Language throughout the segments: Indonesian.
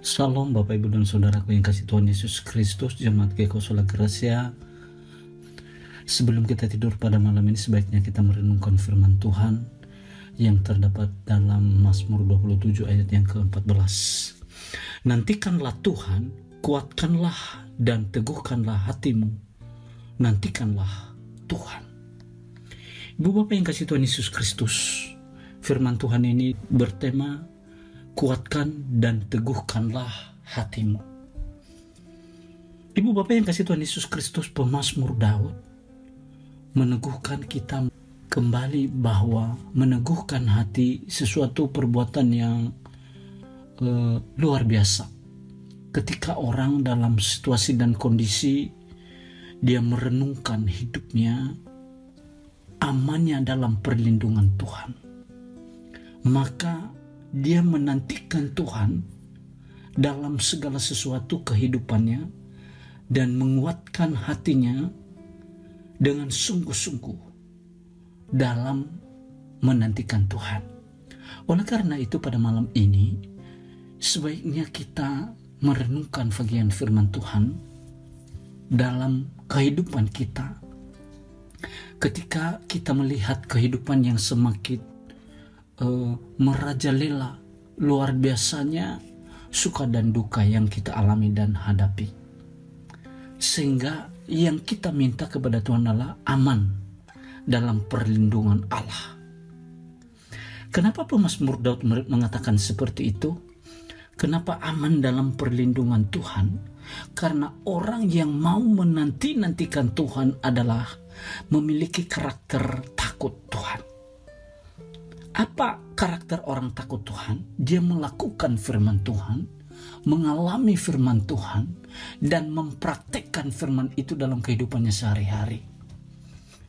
Salam Bapak Ibu dan Saudaraku yang kasih Tuhan Yesus Kristus, jemaat GKK Sola Gracia. Sebelum kita tidur pada malam ini, sebaiknya kita merenungkan firman Tuhan yang terdapat dalam Mazmur 27 ayat yang ke-14. Nantikanlah Tuhan, kuatkanlah dan teguhkanlah hatimu. Nantikanlah Tuhan. Ibu Bapak yang kasih Tuhan Yesus Kristus, firman Tuhan ini bertema kuatkan dan teguhkanlah hatimu. Ibu Bapak yang kasih Tuhan Yesus Kristus, pemazmur Daud meneguhkan kita kembali bahwa meneguhkan hati sesuatu perbuatan yang luar biasa. Ketika orang dalam situasi dan kondisi dia merenungkan hidupnya amannya dalam perlindungan Tuhan, maka dia menantikan Tuhan dalam segala sesuatu kehidupannya dan menguatkan hatinya dengan sungguh-sungguh dalam menantikan Tuhan. Oleh karena itu pada malam ini sebaiknya kita merenungkan bagian firman Tuhan dalam kehidupan kita. Ketika kita melihat kehidupan yang semakin merajalela, luar biasanya suka dan duka yang kita alami dan hadapi, sehingga yang kita minta kepada Tuhan adalah aman dalam perlindungan Allah. Kenapa pemazmur Daud mengatakan seperti itu? Kenapa aman dalam perlindungan Tuhan? Karena orang yang mau menantikan Tuhan adalah memiliki karakter takut Tuhan. Apa karakter orang takut Tuhan? Dia melakukan firman Tuhan, mengalami firman Tuhan, dan mempraktekkan firman itu dalam kehidupannya sehari-hari.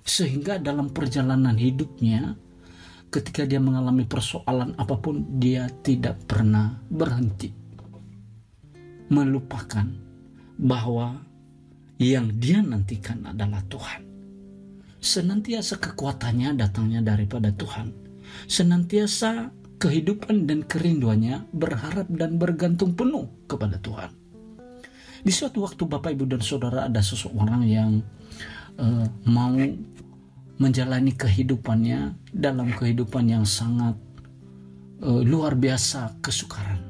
Sehingga dalam perjalanan hidupnya, ketika dia mengalami persoalan apapun, dia tidak pernah berhenti melupakan bahwa yang dia nantikan adalah Tuhan. Senantiasa kekuatannya datangnya daripada Tuhan. Senantiasa kehidupan dan kerinduannya berharap dan bergantung penuh kepada Tuhan. Di suatu waktu Bapak Ibu dan Saudara, ada seseorang yang mau menjalani kehidupannya dalam kehidupan yang sangat luar biasa kesukaran.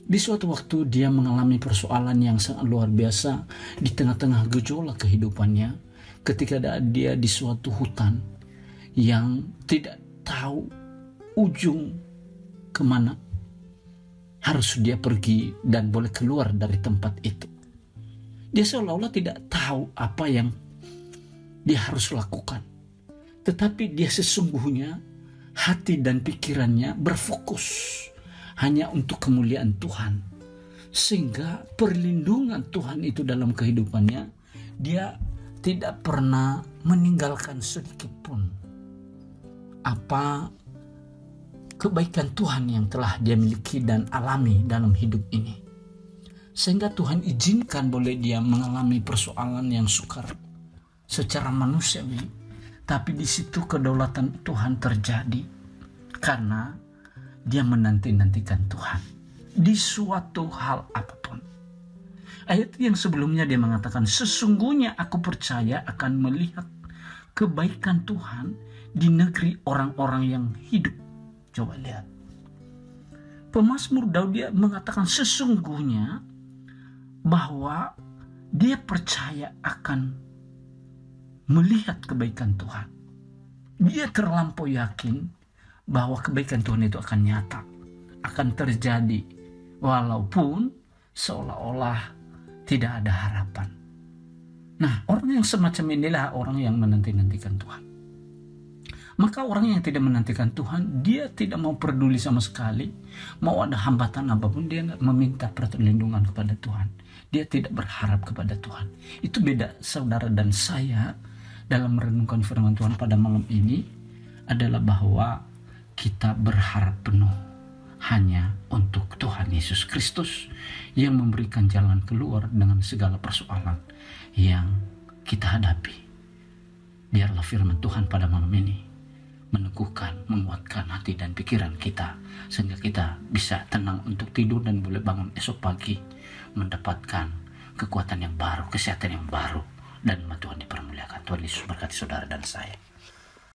Di suatu waktu dia mengalami persoalan yang sangat luar biasa di tengah-tengah gejolak kehidupannya, ketika dia di suatu hutan yang tidak tahu ujung kemana harus dia pergi dan boleh keluar dari tempat itu. Dia seolah-olah tidak tahu apa yang dia harus lakukan. Tetapi dia sesungguhnya hati dan pikirannya berfokus hanya untuk kemuliaan Tuhan. Sehingga perlindungan Tuhan itu dalam kehidupannya, dia tidak pernah meninggalkan sedikit pun apa kebaikan Tuhan yang telah dia miliki dan alami dalam hidup ini. Sehingga Tuhan izinkan boleh dia mengalami persoalan yang sukar secara manusiawi, tapi di situ kedaulatan Tuhan terjadi karena dia menantikan Tuhan di suatu hal apapun. Ayat yang sebelumnya dia mengatakan, sesungguhnya aku percaya akan melihat kebaikan Tuhan di negeri orang-orang yang hidup. Coba lihat. Pemazmur Daud dia mengatakan sesungguhnya bahwa dia percaya akan melihat kebaikan Tuhan. Dia terlampau yakin bahwa kebaikan Tuhan itu akan nyata, akan terjadi, walaupun seolah-olah tidak ada harapan. Nah, orang yang semacam inilah orang yang menantikan Tuhan. Maka orang yang tidak menantikan Tuhan, dia tidak mau peduli sama sekali. Mau ada hambatan apapun, dia tidak meminta perlindungan kepada Tuhan. Dia tidak berharap kepada Tuhan. Itu beda saudara dan saya dalam merenungkan firman Tuhan pada malam ini adalah bahwa kita berharap penuh hanya untuk Tuhan Yesus Kristus yang memberikan jalan keluar dengan segala persoalan yang kita hadapi. Biarlah firman Tuhan pada malam ini meneguhkan, menguatkan hati hati dan pikiran kita, sehingga kita bisa tenang untuk tidur dan boleh bangun esok pagi mendapatkan kekuatan yang baru, kesehatan yang baru, dan Tuhan dipermuliakan. Tuhan Yesus berkati saudara dan saya.